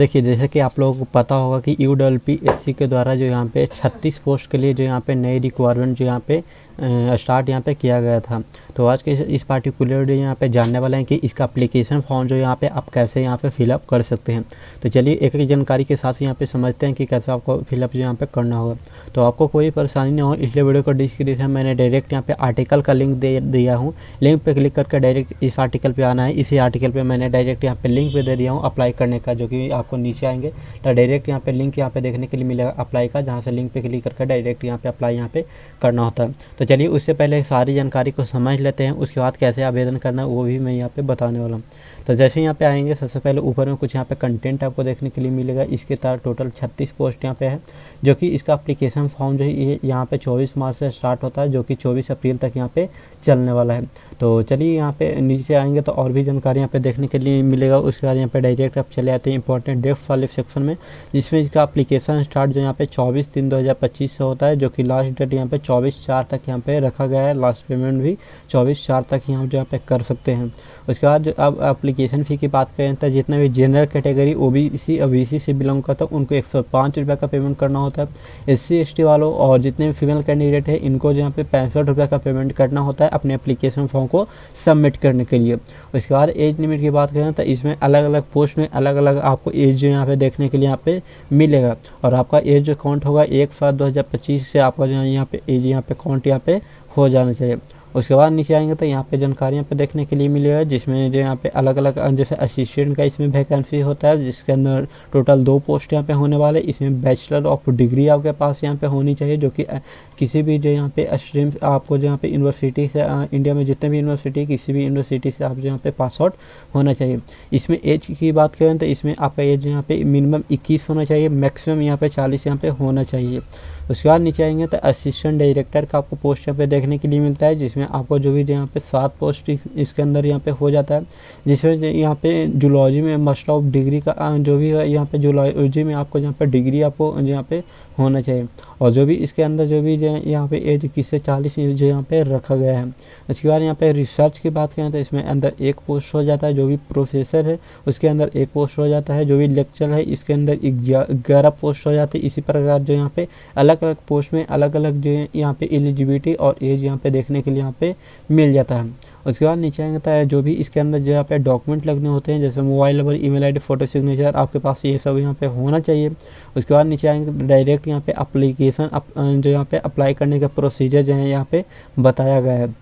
देखिए, जैसे कि आप लोगों को पता होगा कि UWP-SC के द्वारा जो यहाँ पे 36 पोस्ट के लिए जो यहाँ पे नई रिक्वायरमेंट जो यहाँ पे स्टार्ट यहाँ पे किया गया था। तो आज के इस पार्टिकुलर वीडियो यहाँ पे जानने वाले हैं कि इसका एप्लीकेशन फॉर्म जो यहाँ पे आप कैसे यहाँ पे फिलअप कर सकते हैं। तो चलिए एक एक जानकारी के साथ यहाँ पे समझते हैं कि कैसे आपको फिलअप जो यहाँ पे करना होगा। तो आपको कोई परेशानी ना हो इसलिए वीडियो को डिस्क्रिप्शन मैंने डायरेक्ट यहाँ पे आर्टिकल का लिंक दे दिया हूँ। लिंक पे क्लिक करके डायरेक्ट इस आर्टिकल पे आना है। इसी आर्टिकल पे मैंने डायरेक्ट यहाँ पे लिंक पे दे दिया हूँ अप्लाई करने का, जो कि आपको नीचे आएंगे तो डायरेक्ट यहाँ पे लिंक यहाँ पे देखने के लिए मिलेगा अप्लाई का, जहाँ से लिंक पे क्लिक करके डायरेक्ट यहाँ पे अप्लाई यहाँ पे करना होता है। तो चलिए उससे पहले सारी जानकारी को समझ लेते हैं, उसके बाद कैसे आवेदन करना है वो भी मैं यहाँ पे बताने वाला हूँ। तो जैसे यहाँ पे आएंगे सबसे पहले ऊपर में कुछ यहाँ पे कंटेंट आपको देखने के लिए मिलेगा। इसके तहत टोटल 36 पोस्ट यहाँ पे है, जो कि इसका एप्लीकेशन फॉर्म जो है ये यहाँ पे 24 मार्च से स्टार्ट होता है, जो कि 24 अप्रैल तक यहाँ पे चलने वाला है। तो चलिए यहाँ पे नीचे आएंगे तो और भी जानकारी यहाँ पे देखने के लिए मिलेगा। उसके बाद यहाँ पे डायरेक्ट आप चले आते हैं इंपॉर्टेंट डेट्स वाले सेक्शन में, जिसमें इसका एप्लीकेशन स्टार्ट जो यहाँ पे 24/3/2025 से होता है, जो कि लास्ट डेट यहाँ पे 24/4 तक यहाँ पे रखा गया है। लास्ट पेमेंट भी 24/4 तक यहाँ पे कर सकते हैं। उसके बाद अब एप्लीकेशन फ़ी की बात करें तो जितने भी जनरल कैटेगरी OBC और BC से बिलोंग करता है उनको 105 रुपये का पेमेंट करना होता है। SC ST वालों और जितने भी फीमेल कैंडिडेट है इनको जो यहाँ पे 65 रुपये का पेमेंट करना होता है अपने एप्लीकेशन फॉर्म को सबमिट करने के लिए। उसके बाद एज लिमिट की बात करें तो इसमें अलग अलग पोस्ट में अलग अलग आपको एज जो यहाँ पे देखने के लिए यहाँ पे मिलेगा, और आपका एज जो काउंट होगा 1/7/2025 से आपका जो यहाँ पे एज यहाँ पे काउंट यहाँ पे हो जाना चाहिए। उसके बाद नीचे आएंगे तो यहाँ पे जानकारी यहाँ पे देखने के लिए मिलेगा, जिसमें जो यहाँ पे अलग अलग जैसे असिस्टेंट का इसमें वैकेंसी होता है, जिसके अंदर टोटल 2 पोस्ट यहाँ पे होने वाले। इसमें बैचलर ऑफ डिग्री आपके पास यहाँ पे होनी चाहिए, जो कि किसी भी जो यहाँ पे स्ट्रीम आपको जो यहाँ पे यूनिवर्सिटी से इंडिया में जितने भी यूनिवर्सिटी किसी भी यूनिवर्सिटी से आप जो यहाँ पे पास आउट होना चाहिए। इसमें एज की बात करें तो इसमें आपका एज यहाँ पे मिनिमम 21 होना चाहिए, मैक्सिमम यहाँ पे 40 यहाँ पे होना चाहिए। उसके बाद नीचे आएंगे तो असिस्टेंट डायरेक्टर का आपको पोस्ट यहाँ पे देखने के लिए मिलता है, जिसमें आपको जो भी यहाँ पे 7 पोस्ट इसके अंदर यहाँ पे हो जाता है, जिसमें यहाँ पे जूलॉजी में मास्टर ऑफ डिग्री का जो भी है यहाँ पे जूलॉजी में आपको यहाँ पे डिग्री आपको यहाँ पे होना चाहिए, और जो भी इसके अंदर जो भी यहाँ पे एज 21 से 40 जो यहाँ पे रखा गया है। उसके बाद यहाँ पे रिसर्च की बात करें तो इसमें अंदर 1 पोस्ट हो जाता है, जो भी प्रोफेसर है उसके अंदर 1 पोस्ट हो जाता है, जो भी लेक्चर है इसके अंदर 11 पोस्ट हो जाती है। इसी प्रकार जो यहाँ पे अलग अलग पोस्ट में अलग अलग जो यहाँ पे एलिजिबिलिटी और एज यहाँ पे देखने के लिए यहाँ पे मिल जाता है। उसके बाद नीचे आएंगे है जो भी इसके अंदर जो यहाँ पे डॉक्यूमेंट लगने होते हैं, जैसे mobile number, email ID, photo, signature आपके पास ये सब यहाँ पे होना चाहिए। उसके बाद नीचे आएंगे डायरेक्ट यहाँ पे एप्लीकेशन जो यहाँ पे अप्लाई करने का प्रोसीजर जो है यहाँ पे बताया गया है।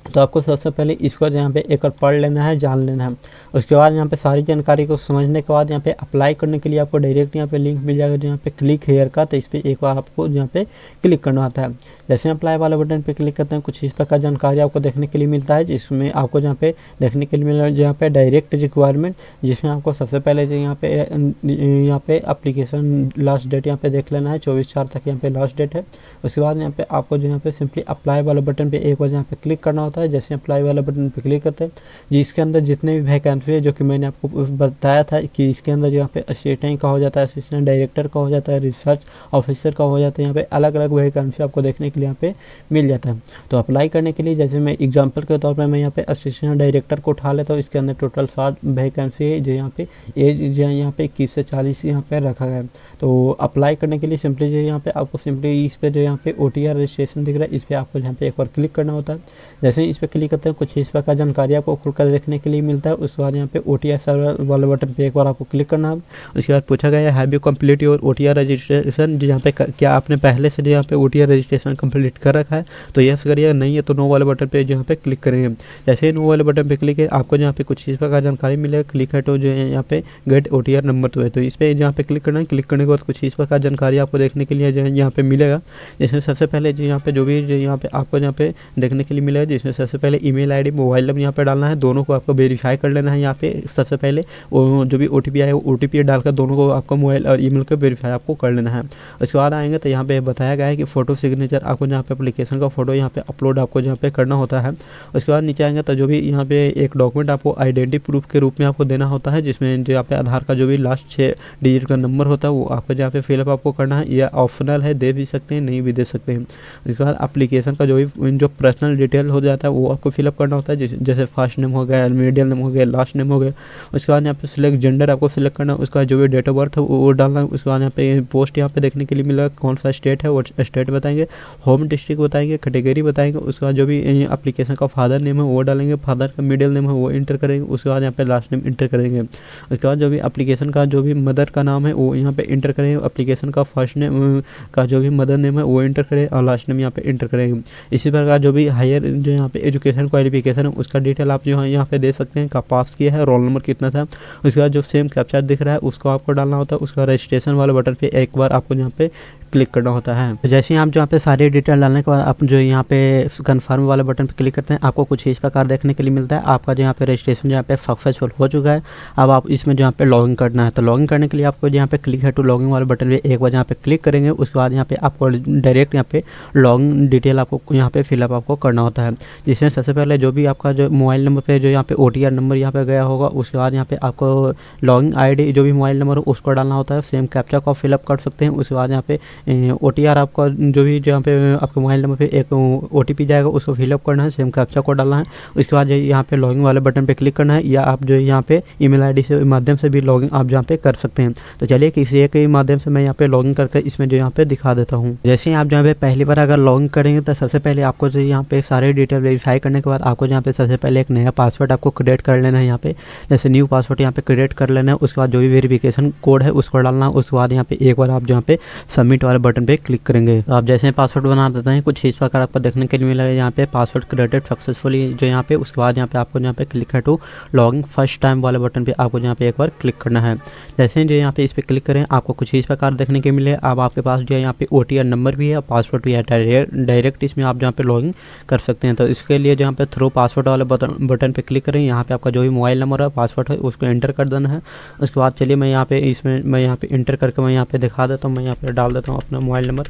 तो आपको सबसे पहले इसको यहाँ पे एक बार पढ़ लेना है, जान लेना है। उसके बाद यहाँ पे सारी जानकारी को समझने के बाद यहाँ पे अप्लाई करने के लिए आपको डायरेक्ट यहाँ पे लिंक मिल जाएगा जो यहाँ पे क्लिक हेयर का, तो इस पर एक बार आपको यहाँ पे क्लिक करना आता है। जैसे अप्लाई वाले बटन पे क्लिक करते हैं कुछ इस प्रकार जानकारी आपको देखने के लिए मिलता है, जिसमें आपको यहाँ पे देखने के लिए मिल रहा है यहाँ पे डायरेक्ट रिक्वायरमेंट, जिसमें आपको सबसे पहले जो यहाँ पे एप्लीकेशन लास्ट डेट यहाँ पे देख लेना है, 24/4 तक यहाँ पे लास्ट डेट है। उसके बाद यहाँ पे आपको जो यहाँ पे सिंपली अप्लाई वाले बटन पे एक बार यहाँ पे क्लिक करना होता है। जैसे अप्लाई वाला बटन पे क्लिक करते हैं जिसके अंदर जितने भी वैकेंसी है, जो कि मैंने आपको बताया था कि इसके अंदर यहाँ पे असिस्टेंट का हो जाता है, असिस्टेंट डायरेक्टर का हो जाता है, रिसर्च ऑफिसर का हो जाता है, यहाँ पे अलग अलग वैकेंसी आपको देखने के लिए यहाँ पे मिल जाता है। तो अप्लाई करने के लिए जैसे मैं एग्जाम्पल के तौर पर मैं यहाँ पे असिस्टेंट डायरेक्टर को उठा लेता हूँ। इसके अंदर टोटल 7 वैकेंसी है, जो यहाँ पे एज जो यहाँ पे 21 से 40 यहाँ पे रखा गया है। तो अप्लाई करने के लिए सिंपली जो यहाँ पे आपको सिंपली इस पे जो यहाँ पे OTR रजिस्ट्रेशन दिख रहा है, इस पर आपको यहाँ पे एक बार क्लिक करना होता है। जैसे इस पर क्लिक करते हैं कुछ इस प्रकार जानकारी आपको खुलकर देखने के लिए मिलता है। उसके बाद यहाँ पे OTR सर्वर वाले बटन पे एक बार आपको क्लिक करना है। उसके बाद पूछा गया है have you complete your OTR registration, यहाँ पे क्या आपने पहले से यहाँ पे OTR रजिस्ट्रेशन कंप्लीट कर रखा है, तो यस करिए, नहीं है तो नो वाले बटन पे यहाँ पे क्लिक करेंगे। जैसे ही नो वाले बटन पे क्लिक है आपको यहाँ पे कुछ इस प्रकार जानकारी मिलेगा, क्लिक है तो जो है यहाँ पे गेट OTR नंबर तो है, तो इस पर यहाँ पे क्लिक करना है। क्लिक करने के बाद कुछ इस प्रकार जानकारी आपको देखने के लिए जो है यहाँ पे मिलेगा, जिसमें सबसे पहले जो यहाँ पे जो भी यहाँ पे आपको यहाँ पे देखने के लिए मिलेगा, जिसमें सबसे पहले ईमेल आईडी, मोबाइल नंबर यहाँ पे डालना है, दोनों को आपको वेरीफाई कर लेना है। यहाँ पे सबसे पहले जो भी OTP आए वो OTP डालकर दोनों को आपको मोबाइल और ईमेल को वेरीफाई आपको कर लेना है। उसके बाद आएंगे तो यहाँ पे बताया गया है कि फोटो सिग्नेचर आपको यहाँ पे एप्लीकेशन का फोटो यहाँ पे अपलोड आपको यहाँ पे करना होता है। उसके बाद नीचे आएंगे तो जो भी यहाँ पे एक डॉक्यूमेंट आपको आइडेंटिटी प्रूफ के रूप में आपको देना होता है, जिसमें जो यहाँ पे आधार का जो भी लास्ट 6 डिजिट का नंबर होता है वो आपको यहाँ पे फिलअप आपको करना है। यह ऑप्शनल है, दे भी सकते हैं, नहीं भी दे सकते हैं। उसके बाद एप्लीकेशन का जो भी जो पर्सनल डिटेल हो जाता जाता है वो आपको फिलअप करना होता है, जैसे फर्स्ट नेम हो गया, मिडिल नेम हो गया, लास्ट नेम हो गया। उसके बाद यहाँ पे सिलेक्ट जेंडर आपको सिलेक्ट करना है, उसका जो भी डेट ऑफ बर्थ है वो डालना है। उसके बाद यहाँ पे पोस्ट यहाँ पे देखने के लिए मिलेगा, कौन सा स्टेट है वो स्टेट बताएंगे, होम डिस्ट्रिक्ट बताएंगे, कैटेगरी बताएंगे। उसके बाद जो भी एप्लीकेशन का फादर नेम है वो डालेंगे, फादर का मिडिल नेम है वो इंटर करेंगे। उसके बाद यहाँ पे लास्ट नेम इंटर करेंगे। उसके बाद जो भी एप्लीकेशन का जो भी मदर का नाम है वो यहाँ पे इंटर करेंगे, एप्लीकेशन का फर्स्ट नेम का जो भी मदर नेम है वो इंटर करें और लास्ट नेम यहाँ पे इंटर करेंगे। इसी प्रकार जो भी हायर जो यहाँ पे एजुकेशन क्वालिफिकेशन है उसका डिटेल आप जो है यहाँ पे दे सकते हैं, कब पास किया है, रोल नंबर कितना था। उसके बाद जो सेम कैप्चा दिख रहा है उसको आपको डालना होता है। उसका रजिस्ट्रेशन वाले बटन पे एक बार आपको यहाँ पे क्लिक करना होता है। तो जैसे ही आप जो यहाँ पे सारी डिटेल डालने के बाद आप जो यहाँ पे कन्फर्म वाले बटन पे क्लिक करते हैं, आपको कुछ इस प्रकार देखने के लिए मिलता है। आपका जो यहाँ पे रजिस्ट्रेशन जो यहाँ पे सक्सेसफुल हो चुका है। अब आप इसमें जो यहाँ पे लॉगिन करना है, तो लॉगिन करने के लिए आपको यहाँ पे क्लिक है टू लॉगिन वाले बटन पे एक बार यहाँ पे क्लिक करेंगे। उसके बाद यहाँ पे आपको डायरेक्ट यहाँ पे लॉगिन डिटेल आपको यहाँ पे फिलअप आपको करना होता है, जिसमें सबसे पहले जो भी आपका जो मोबाइल नंबर पे जो यहाँ पे OTR नंबर यहाँ पे गया होगा, उसके बाद यहाँ पे आपको लॉगिन ID जो भी मोबाइल नंबर हो उसको डालना होता है। सेम कैप्चा को फिलअप कर सकते हैं। उसके बाद यहाँ पे OTR आपका जो भी जहाँ पे आपके मोबाइल नंबर पे एक OTP जाएगा उसको फिलअप करना है, सेम कैप्चा को डालना है। उसके बाद यहाँ पे लॉगिन वाले बटन पे क्लिक करना है, या आप जो यहाँ पे ईमेल ID से माध्यम से भी लॉगिन आप जहाँ पे कर सकते हैं। तो चलिए किसी एक माध्यम से मैं यहाँ पे लॉगिन करके इसमें जो यहाँ पे दिखा देता हूँ। जैसे ही आप जहाँ पे पहली बार अगर लॉगिन करेंगे तो सबसे पहले आपको जो यहाँ पे सारे डिटेल वेरीफाई करने के बाद आपको यहाँ पे सबसे पहले एक नया पासवर्ड आपको क्रिएट कर लेना है। यहाँ पे जैसे न्यू पासवर्ड यहाँ पे क्रिएट कर लेना है। उसके बाद जो भी वेरिफिकेशन कोड है उसको डालना है। उसके बाद यहाँ पे एक बार आप जहाँ पे सबमिट वाले बटन पे क्लिक करेंगे तो आप जैसे पासवर्ड बना देते हैं कुछ इस प्रकार आपको देखने के लिए मिलेगा। यहाँ पे पासवर्ड क्रिएटेड सक्सेसफुली जो यहाँ पे, उसके बाद यहाँ पे आपको यहाँ पे क्लिक है टू लॉगिन फर्स्ट टाइम वाले बटन पे आपको यहाँ पे एक बार क्लिक करना है। जैसे जो यहाँ पे इस पर क्लिक करें आपको कुछ इस प्रकार देखने के मिले। अब आपके पास जो है यहाँ पे OTR नंबर भी है, पासवर्ड भी है, डायरेक्ट इसमें आप जहाँ पे लॉगिन कर सकते हैं। तो इसके लिए जहाँ पे थ्रू पासवर्ड वाले बटन पे क्लिक करें, यहाँ पे आपका जो भी मोबाइल नंबर है पासवर्ड है उसको एंटर कर देना है। उसके बाद चलिए मैं यहाँ पे इसमें मैं यहाँ पे एंटर करके मैं यहाँ पे दिखा देता हूँ। मैं यहाँ पे डाल देता हूँ अपना मोबाइल नंबर।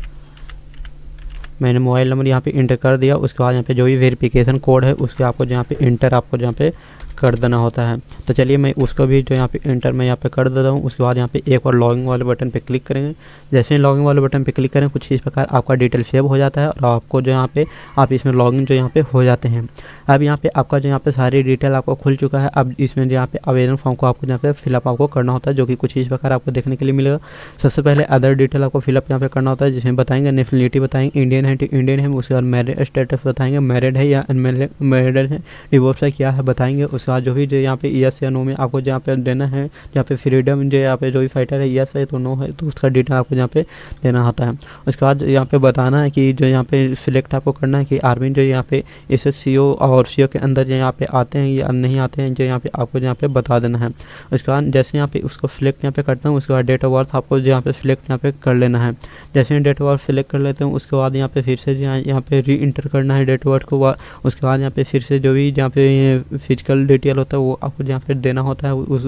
मैंने मोबाइल नंबर यहाँ पे इंटर कर दिया। उसके बाद यहाँ पे जो भी वेरिफिकेशन कोड है उसके आपको यहाँ पे इंटर आपको यहाँ पे कर देना होता है। तो चलिए मैं उसको भी जो यहाँ पे इंटर मैं यहाँ पे कर देता हूँ। उसके बाद यहाँ पे एक और लॉगिन वाले बटन पे क्लिक करेंगे। जैसे ही लॉगिन वाले बटन पे क्लिक करें कुछ इस प्रकार आपका डिटेल सेव हो जाता है और आपको जो यहाँ पे आप इसमें लॉगिन जो यहाँ पे हो जाते हैं। अब यहाँ पे आपका जो यहाँ पे सारी डिटेल आपको खुल चुका है। अब इसमें जो यहाँ पे आवेदन फॉर्म को आपको यहाँ पे फिलअप आपको करना होता है, जो कि कुछ इस प्रकार आपको देखने के लिए मिलेगा। सबसे पहले अदर डिटेल आपको फिलअप यहाँ पे करना होता है, जिसमें बताएंगे नेशनलिटी बताएंगे इंडियन है तो इंडियन है। उसके बाद मैरिड स्टेटस बताएंगे मैरिड है या अनमैरिड है, डिवोर्स है क्या है बताएंगे। उसके बाद जो भी जो यहाँ पे यस या नो में आपको जहाँ पे देना है, जहाँ पे फ्रीडम जो यहाँ पे जो भी फाइटर है यस है तो नो है तो उसका डिटेल आपको यहाँ पे देना होता है। उसके बाद यहाँ पे बताना है कि जो यहाँ पे सिलेक्ट आपको करना है कि आर्मी जो यहाँ पे SSCO और CO के अंदर जो यहाँ पे आते हैं या नहीं आते हैं, जो यहाँ पे आपको यहाँ पे बता देना है। उसके बाद जैसे यहाँ पे उसको सिलेक्ट यहाँ पे करता हूँ उसके बाद डेट ऑफ बर्थ आपको यहाँ पे सिलेक्ट यहाँ पे कर लेना है। जैसे ही डेट ऑफ बर्थ सिलेक्ट कर लेते हैं उसके बाद यहाँ पे फिर से यहाँ पे री इंटर करना है डेट ऑफ बर्थ को। उसके बाद यहाँ पे फिर से जो भी यहाँ पे फिजिकल डिटेल होता है वो आपको यहाँ पे देना होता है उस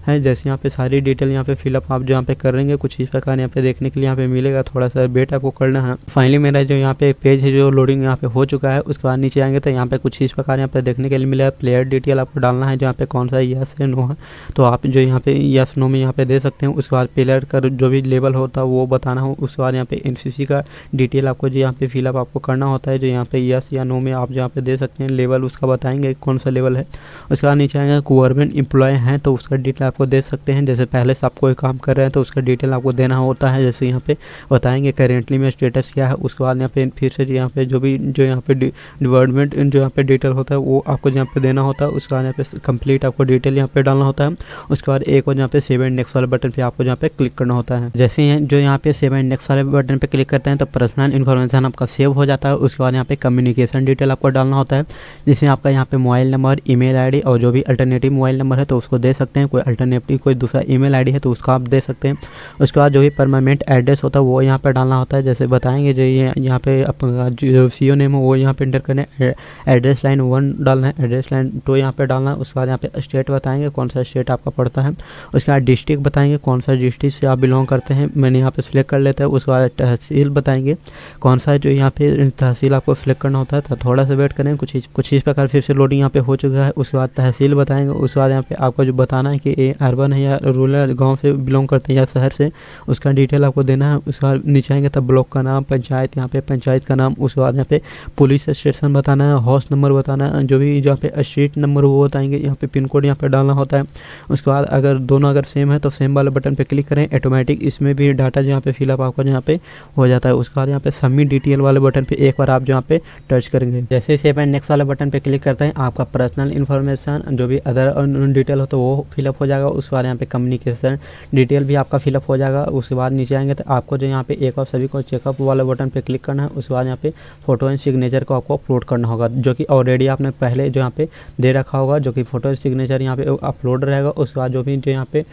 है। जैसे यहाँ पे सारी डिटेल यहाँ पे फिलअप आप यहाँ पे करेंगे कुछ इस प्रकार यहाँ पे देखने के लिए यहाँ पे मिलेगा। थोड़ा सा वेट आपको करना है। फाइनली मेरा जो यहाँ पे पेज है जो लोडिंग यहाँ पे हो चुका है। उसके बाद नीचे आएंगे तो यहाँ पे कुछ इस प्रकार यहाँ पे देखने के लिए मिलेगा। प्लेयर डिटेल आपको डालना है जहाँ पे कौन सा यस है नो है, तो आप जो यहाँ पे यस नो में यहाँ पे दे सकते हैं। उसके बाद प्लेयर का जो भी लेवल होता है वो बताना हो। उसके बाद यहाँ पे NCC का डिटेल आपको जो यहाँ पे फिलअप आपको करना होता है, जो यहाँ पे यस या नो में आप जहाँ पे दे सकते हैं। लेवल उसका बताएंगे कौन सा लेवल है। उसके बाद नीचे आएंगे गवर्नमेंट एम्प्लॉय हैं तो उसका डिटेल आपको दे सकते हैं। जैसे पहले से आप कोई काम कर रहे हैं तो उसका डिटेल आपको देना होता है, जैसे यहाँ पे बताएंगे करेंटली में स्टेटस क्या है। उसके बाद यहाँ पे फिर से यहाँ पे जो यहाँ पे डिपार्टमेंट जो यहाँ पे डिटेल होता है वो आपको यहाँ पे देना होता है। उसके बाद यहाँ पे कंप्लीट आपको डिटेल यहाँ पे डालना होता है। उसके बाद एक बार यहाँ पे सेव एंड नेक्स्ट वाले बटन पे आपको यहाँ पे क्लिक करना होता है। जैसे जो यहाँ पे सेव एंड नेक्स्ट वाले बटन पे क्लिक करते हैं तो पर्सनल इन्फॉर्मेशन आपका सेव हो जाता है। उसके बाद यहाँ पे कम्युनिकेशन डिटेल आपको डालना होता है, जिसमें आपका यहाँ पे मोबाइल नंबर, ईमेल ID और जो भी अल्टरनेटिव मोबाइल नंबर है तो उसको दे सकते हैं। कोई अल्टरनेटिव कोई दूसरा ईमेल ID है तो उसका आप दे सकते हैं। उसके बाद जो भी परमानेंट एड्रेस होता है वो यहाँ पे डालना होता है। जैसे बताएंगे जो ये यहाँ पे अपना जो CO नेम है वो यहाँ पे इंटर करना है। एड्रेस लाइन 1 डालना है, एड्रेस लाइन 2 यहाँ पे डालना है। उसके बाद यहाँ पे स्टेट बताएंगे कौन सा स्टेट आपका पड़ता है। उसके बाद डिस्ट्रिक्ट बताएंगे कौन सा डिस्ट्रिक्ट से आप बिलोंग करते हैं, मैंने यहाँ पे सिलेक्ट कर लेता है। उसके बाद तहसील बताएंगे कौन सा जो यहाँ पे तहसील आपको सिलेक्ट करना होता है। तो थोड़ा सा वेट करें, कुछ इस प्रकार फिर से लोडिंग यहाँ पे हो चुका है। उसके बाद तहसील बताएंगे, उसके बाद यहाँ पे आपको जो बताना है कि ये अर्बन है या रूरल, गांव से बिलोंग करते हैं या शहर से, उसका डिटेल आपको देना है। उसके बाद नीचे आएंगे तब ब्लॉक का नाम, पंचायत, यहाँ पे पंचायत का नाम, उसके बाद यहाँ पे पुलिस स्टेशन बताना है, हाउस नंबर बताना है, जो भी जहाँ पे स्ट्रीट नंबर वो बताएंगे, यहाँ पे पिन कोड यहाँ पे डालना होता है। उसके बाद अगर दोनों अगर सेम है तो सेम वाले बटन पे क्लिक करें, ऑटोमेटिक इसमें भी डाटा जहाँ पे फिलअप आपका जहाँ पे हो जाता है। उसके बाद यहाँ पे सबमिट डिटेल वाले बटन पे एक बार आप जहाँ पे टच करेंगे, जैसे सेव एंड नेक्स्ट वाले बटन पे क्लिक करते हैं, आपका पर्सनल इन्फॉर्मेशन जो भी अदर डिटेल हो तो वो फिलअप हो जाएगा। उसके बाद यहाँ पे कम्युनिकेशन डिटेल भी आपका फिलअप हो जाएगा। उसके बाद नीचे आएंगे तो आपको जो यहाँ पे एक और सभी को चेकअप वाले बटन पे क्लिक करना है। उसके बाद यहाँ पे फोटो एंड सिग्नेचर को आपको अपलोड करना होगा, जो कि ऑलरेडी आपने पहले जो यहाँ पे दे रखा होगा, जो कि फोटो एंड सिग्नेचर यहाँ पे अपलोड रहेगा। उसके बाद जो भी जो यहाँ पे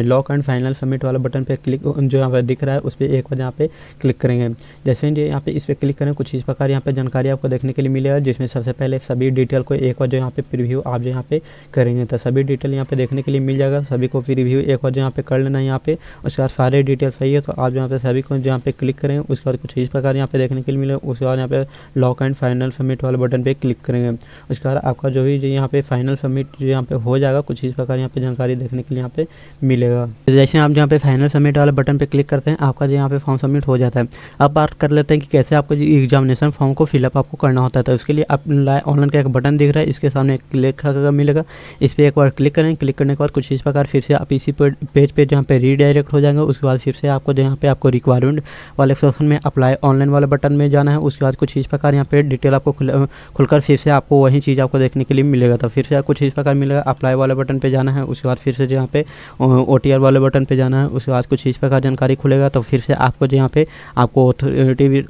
लॉक एंड फाइनल सबमिट वाले बटन पे क्लिक जो यहाँ पे दिख रहा है उस पर एक बार यहाँ पे क्लिक करेंगे। जैसे ही यहाँ पे इस पर क्लिक करें, कुछ इस प्रकार यहाँ पे जानकारी आपको देखने के लिए मिलेगा, जिसमें सबसे पहले सभी डिटेल को एक बार जो यहाँ पे प्रीव्यू आप जो यहाँ पे करेंगे तो सभी डिटेल यहाँ पे देखने के लिए मिल जाएगा। सभी को प्रीव्यू एक बार जो यहाँ पे कर लेना है यहाँ पे। उसके बाद सारे डिटेल सही है तो आप यहाँ पे सभी को यहाँ पे क्लिक करेंगे। उसके बाद कुछ इस प्रकार यहाँ पे देखने के लिए मिलेगा। उसके बाद यहाँ पे लॉक एंड फाइनल सबमिट वाले बटन पे क्लिक करेंगे। उसके बाद आपका जो भी यहाँ पे फाइनल सबमिट जो यहाँ पे हो जाएगा, कुछ इस प्रकार यहाँ पे जानकारी देखने के लिए यहाँ पे मिलेगा। जैसे आप जहाँ पे फाइनल सबमिट वाले बटन पे क्लिक करते हैं, आपका जो यहाँ पे फॉर्म सबमिट हो जाता है। अब बात कर लेते हैं कि कैसे आपको एग्जामिनेशन फॉर्म को फिलअप आपको करना होता है। तो उसके लिए आप ऑनलाइन का एक बटन दिख रहा है, इसके सामने एक क्लिक का मिलेगा, इस पर एक बार क्लिक करें। क्लिक करने के बाद कुछ इस प्रकार फिर से आप इसी पेज पे जहाँ पे रीडायरेक्ट हो जाएंगे। उसके बाद फिर से आपको जहाँ पे आपको रिक्वायरमेंट वाले सेक्शन में अप्लाई ऑनलाइन वाले बटन में जाना है। उसके बाद कुछ इस प्रकार यहाँ पे डिटेल आपको खुलकर फिर से आपको वही चीज़ आपको देखने के लिए मिलेगा। तो फिर से कुछ इस प्रकार मिलेगा, अप्लाई वाले बटन पे जाना है। उसके बाद फिर से यहाँ पे OTR वाले बटन पे जाना है। उसके बाद कुछ इस प्रकार जानकारी खुलेगा, तो फिर से आपको जो यहाँ पे आपको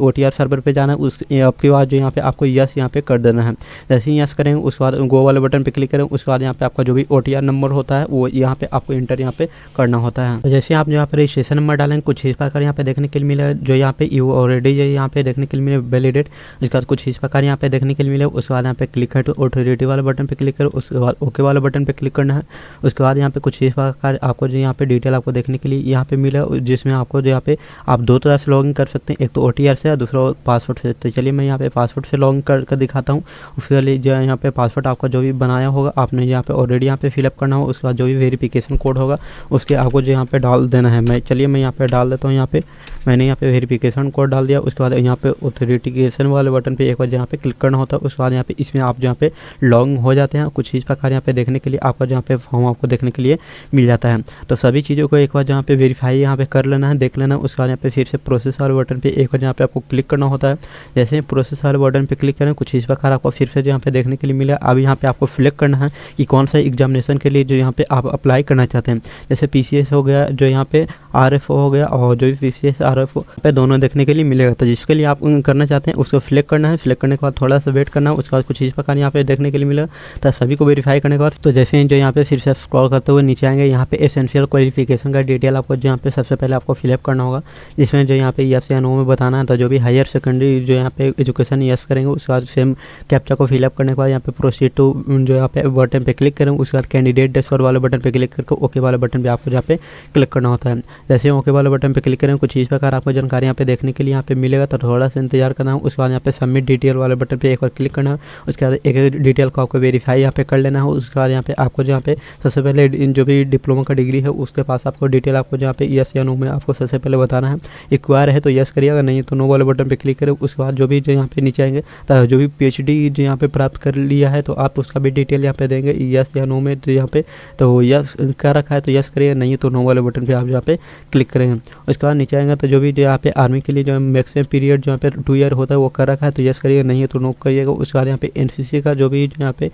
OTR सर्वर पे जाना है। उसके बाद जो यहाँ पे आपको यस यहाँ पे कर देना है। जैसे ही यस करेंगे उसके बाद गो वाले बटन पे क्लिक करें। उसके बाद यहाँ पे आपका जो भी OTR नंबर होता है वो यहाँ पे आपको इंटर यहाँ पे करना होता है। तो जैसे आप यहाँ पे रजिस्ट्रेशन नंबर डालेंगे, कुछ इस प्रकार यहाँ पे देखने के लिए मिलेगा, जो यहाँ पे यू ऑलरेडी यहाँ पे देखने के लिए मिले वैलिडेट। उसके बाद कुछ इस प्रकार यहाँ पे देखने के लिए मिलेगा। उसके बाद यहाँ पे क्लिक है तो ऑथोरिटी वाले बटन पे क्लिक करो। उसके बाद ओके वाले बटन पे क्लिक करना है। उसके बाद यहाँ पे कुछ इस प्रकार आपको जो यहाँ पे डिटेल आपको देखने के लिए यहाँ पे मिला, जिसमें आपको जो यहाँ पे आप दो तरह से लॉगिन कर सकते हैं, एक तो OTR से और दूसरा पासवर्ड से। तो चलिए मैं यहाँ पे पासवर्ड से लॉगिन कर दिखाता हूँ। उसके लिए जो यहाँ पे पासवर्ड आपका जो भी बनाया होगा आपने यहाँ पे ऑलरेडी यहाँ पे फिलअप करना होगा। उसके बाद जो भी वेरिफिकेशन कोड होगा उसके आपको जो यहाँ पे डाल देना है। चलिए मैं यहाँ पे डाल देता हूँ। यहाँ पे मैंने यहाँ पे वेरिफिकेशन कोड डाल दिया। उसके बाद यहाँ पे ऑथेंटिकेशन वाले बटन पे एक बार यहाँ पे क्लिक करना होता है। उसके बाद यहाँ पे इसमें आप यहाँ पे लॉगिन हो जाते हैं। कुछ इस प्रकार यहाँ पे देखने के लिए आपका जहाँ पे फॉर्म आपको देखने के लिए मिल जाता है। तो सभी चीज़ों को एक बार जहाँ पे वेरीफाई यहाँ पे कर लेना है, देख लेना है। उसके बाद यहाँ पे फिर से प्रोसेस वाले बटन पे एक बार यहाँ पे आपको क्लिक करना होता है। जैसे ही प्रोसेस वाले बटन पे क्लिक करें, कुछ इस प्रकार आपको फिर से यहाँ पे देखने के लिए मिला। अब यहाँ पे आपको सिलेक्ट करना है कि कौन सा एग्जामिनेशन के लिए जो यहाँ पे आप अप्लाई करना चाहते हैं। जैसे PCS हो गया, जो यहाँ पे RFO हो गया, और जो भी PCS RFO पे दोनों देखने के लिए मिलेगा। तो जिसके लिए आप करना चाहते हैं उसको सिलेक्ट करना है। सिलेक्ट करने के बाद थोड़ा सा वेट करना है। उसके बाद कुछ इस प्रकार यहाँ पे देखने के लिए मिलेगा। तो सभी को वेरीफाई करने के बाद तो जैसे ही जो यहाँ पे फिर से स्क्रॉल करते हुए नीचे आएंगे, यहाँ पे एसेंशियल क्वालिफिकेशन का डिटेल आपको यहाँ पे सबसे पहले आपको फिलअप करना होगा, जिसमें जो यहाँ पे यस या नो में बताना है। तो जो भी हायर सेकेंडरी जो यहाँ पे एजुकेशन यस करेंगे, उसके बाद सेम कैप्चा को फिलअप करने के बाद यहाँ पे प्रोसीड टू जो यहाँ पे बटन पे क्लिक करेंगे। उसके बाद कैंडिडेट डैशबोर्ड वाले बटन पे क्लिक करके ओके वाले बटन पे आपको यहाँ पे क्लिक करना होता है। जैसे ओके वाले बटन पे क्लिक करेंगे, कुछ इस प्रकार आपको जानकारी यहाँ पे देखने के लिए यहाँ पे मिलेगा। तो थोड़ा सा इंतजार करना है। उसके बाद यहाँ पे सबमिट डिटेल वाले बटन पे एक बार क्लिक करना है। उसके बाद एक एक डिटेल को आपको वेरीफाई यहाँ पे कर लेना है। उसके बाद यहाँ पे आपको जहाँ पे सबसे पहले जो भी डिप्लोमा का डिग्री है उसके पास आपको डिटेल आपको जहाँ पे यस या नो में आपको सबसे पहले बताना है। रिक्वायर है तो यस करिएगा, नहीं तो नो वाले बटन पे क्लिक करें। उसके बाद जो भी जो यहाँ पे नीचे आएंगे, तो जो भी PhD जो यहाँ पे प्राप्त कर लिया है तो आप उसका भी डिटेल यहाँ पे देंगे यस या नो में। तो यहाँ पे तो यस कर रखा है तो यस करिएगा, नहीं तो नो वाले बटन पे आप यहाँ पे क्लिक करेंगे। उसके बाद नीचे आएंगे तो जो भी जो यहाँ पे आर्मी के लिए जो मैक्सिमम पीरियड जो यहाँ पे 2 ईयर होता है वो कर रखा है तो यस करिएगा, नहीं है तो नो करिएगा। उसके बाद यहाँ पे NCC का जो भी यहाँ पे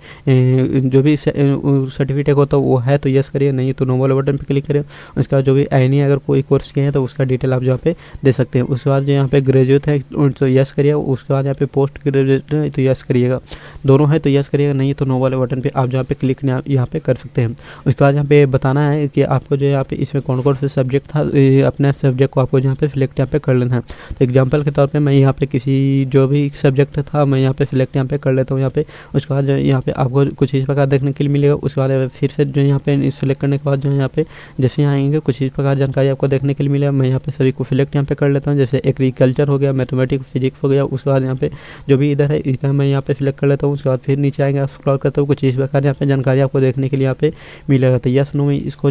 जो भी सर्टिफिकेट होता है वो है तो यस करिए, नहीं तो नो वाले बटन पे क्लिक करें। उसके बाद जो भी ANI अगर कोई कोर्स किए हैं तो उसका डिटेल आप यहाँ पे दे सकते हैं। उसके बाद जो यहाँ पे ग्रेजुएट है तो यस करिएगा। उसके बाद यहाँ पे पोस्ट ग्रेजुएट है तो यस करिएगा, दोनों है तो यस करिएगा, नहीं तो नो वाले बटन पे आप जहाँ पे क्लिक यहाँ पे कर सकते हैं। उसके बाद यहाँ पे बताना है कि आपको जो यहाँ पे इसमें कौन कौन से सब्जेक्ट था, अपने सब्जेक्ट को आपको यहाँ पे पे सिलेक्ट यहाँ पे कर लेना है। तो एग्जांपल के तौर पे मैं यहाँ पे किसी जो भी सब्जेक्ट था मैं यहाँ पे सिलेक्ट यहाँ पे कर लेता हूँ यहाँ पे। उसके बाद जो यहाँ पे आपको कुछ इस प्रकार देखने के लिए मिलेगा। उसके बाद फिर से जो यहाँ पे सिलेक्ट करने के बाद जो यहाँ पे जैसे यहाँ आएंगे कुछ इस प्रकार जानकारी आपको देखने के लिए मिलेगा। मैं यहाँ पे सभी को सिलेक्ट यहाँ पे कर लेता हूँ, जैसे एग्रीकल्चर हो गया, मैथमेटिक्स, फिजिक्स हो गया। उसके बाद यहाँ पे जो भी इधर है इधर मैं यहाँ पे सिलेक्ट कर लेता हूँ। उसके बाद फिर नीचे आएंगे, स्क्रॉल करता हूँ, कुछ इस प्रकार यहाँ पे जानकारी आपको देखने के लिए यहाँ पे मिलेगा। तो यस नो में इसको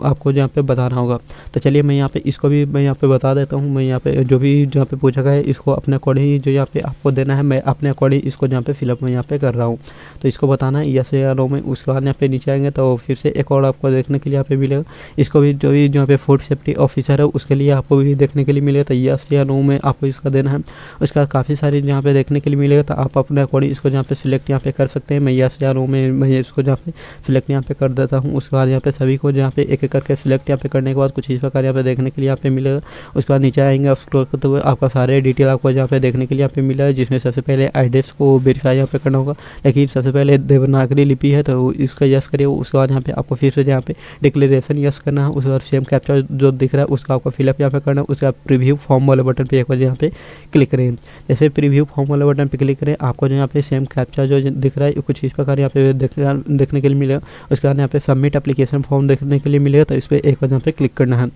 आपको यहाँ पे बताना होगा। तो चलिए मैं यहाँ पे इसको भी मैं यहाँ पे बता देता हूँ। मैं यहाँ पे जो भी यहाँ पे पूछा गया है इसको अपने अकॉर्डिंग जो यहाँ पे आपको देना है, मैं अपने अकॉर्डिंग इसको यहाँ पे फिलअप में यहाँ पे कर रहा हूँ। तो इसको बताना है यस या नो में। उसके बाद यहाँ पे नीचे आएंगे तो फिर से एक और आपको देखने के लिए यहाँ पे मिलेगा। इसको भी जो भी यहाँ पे फूड सेफ्टी ऑफिसर है उसके लिए आपको भी देखने के लिए मिलेगा। तो यस या नो में आपको इसका देना है। उसके बाद काफ़ी सारी यहाँ पे देखने के लिए मिलेगा। तो आप अपने अकॉर्डिंग इसको यहाँ पे सिलेक्ट यहाँ पे कर सकते हैं। मैं यस या नो में मैं इसको यहाँ पे सिलेक्ट यहाँ पे कर देता हूँ। उसके बाद यहाँ पे सभी को यहाँ पे एक एक करके सिलेक्ट यहाँ पे करने के बाद कुछ इस प्रकार यहाँ पे देखने के लिए यहाँ पे मिलेगा। उसके बाद नीचे आएंगे, स्क्रॉल करते हुए आपका सारे डिटेल आपको यहाँ पे देखने के लिए यहाँ पे मिला है, जिसमें सबसे पहले एड्रेस को वेरीफाई यहाँ पे करना होगा। लेकिन सबसे पहले देवनागरी लिपि है तो इसका यस करिए। उसके बाद यहाँ पे आपको फिर से यहाँ पे डिक्लेरेशन यस करना है। उसके बाद सेम कैप्चा जो दिख रहा है उसका आपको फिलअप यहाँ पे करना है। उसके बाद प्रीव्यू फॉर्म वाले बटन पे एक बार यहाँ पे क्लिक करें। जैसे प्रीव्यू फॉर्म वाले बटन पे क्लिक करें आपको यहाँ पे सेम कैप्चा जो दिख रहा है कुछ इस प्रकार यहाँ पे देखने के लिए मिलेगा। उसके बाद यहाँ पे सबमिट एप्लीकेशन फॉर्म देखने के लिए मिलेगा। तो इस पर एक बार यहाँ पे क्लिक करना है।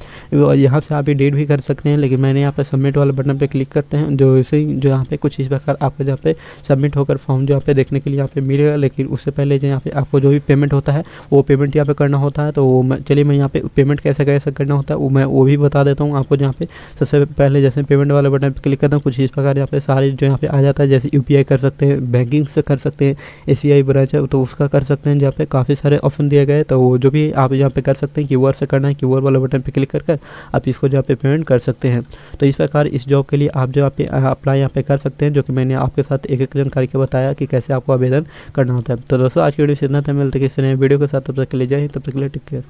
यहाँ से आप डेट भी कर सकते हैं, लेकिन मैंने यहाँ पे सबमिट वाले बटन पे क्लिक करते हैं जो इसे जो यहाँ पे कुछ इस प्रकार आपको यहाँ पे सबमिट होकर फॉर्म जो यहाँ पे देखने के लिए यहाँ पे मिलेगा। लेकिन उससे पहले जो यहाँ पे आपको जो भी पेमेंट होता है वो पेमेंट यहाँ पे करना होता है। तो चलिए मैं यहाँ पे पेमेंट कैसे कैसे करना होता है मैं वो भी बता देता हूँ आपको। यहाँ पे सबसे पहले जैसे पेमेंट वाले बटन पे क्लिक करता हूँ कुछ इस प्रकार यहाँ पे सारे जो यहाँ पे आ जाता है। जैसे यूपीआई कर सकते हैं, बैंकिंग से कर सकते हैं, एसबीआई ब्रांच है तो उसका कर सकते हैं। जहाँ पे काफ़ी सारे ऑप्शन दिए गए तो जो भी आप यहाँ पे कर सकते हैं। क्यूआर से करना है, क्यूआर वाला बटन पे क्लिक करके आप इसको यहाँ पे पेमेंट कर सकते हैं। तो इस प्रकार इस जॉब के लिए आप जो यहाँ पे अप्लाई यहाँ पे कर सकते हैं, जो कि मैंने आपके साथ एक एक जानकारी के बताया कि कैसे आपको आवेदन करना होता है। तो दोस्तों आज की वीडियो से इतना था, मिलते हैं किसी नए वीडियो के साथ। तब तक के लिए जय हिंद, तब तक के लिए टेक केयर।